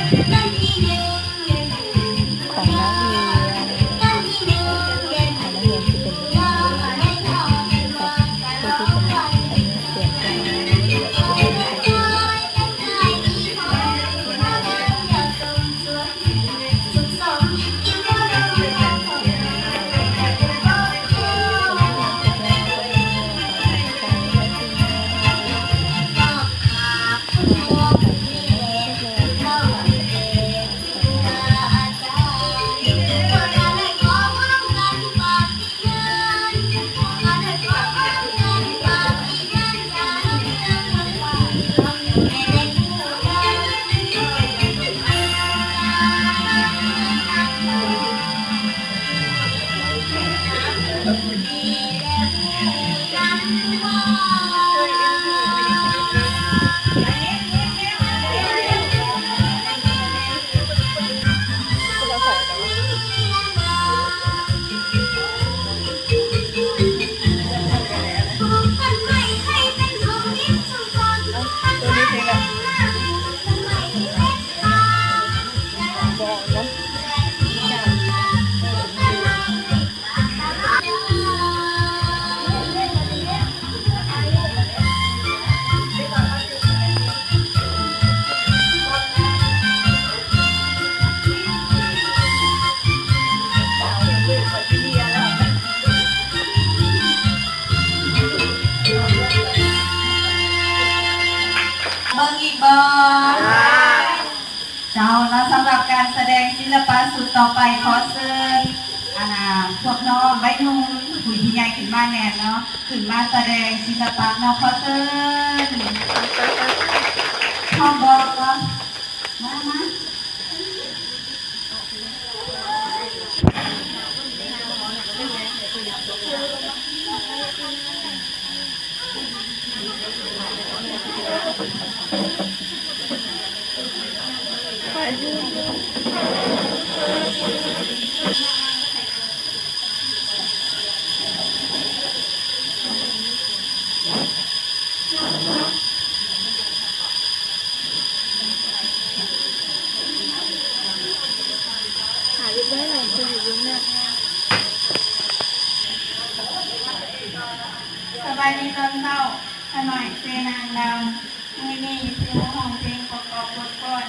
ของนักเรียนนักเรียนที่เป็นผู้ที่เป็นอันนี้เสียงกันเจ้าแล้วสำหรับการแสดงศิลปะสุดต่อไปขอเชิญพวกน้องใบนุ่มผู้ที่ใหญ่ขึ้นมาแน่เนาะขึ้นมาแสดงศิลปะเนาะขอเชิญพ่อบอกว่ามาไป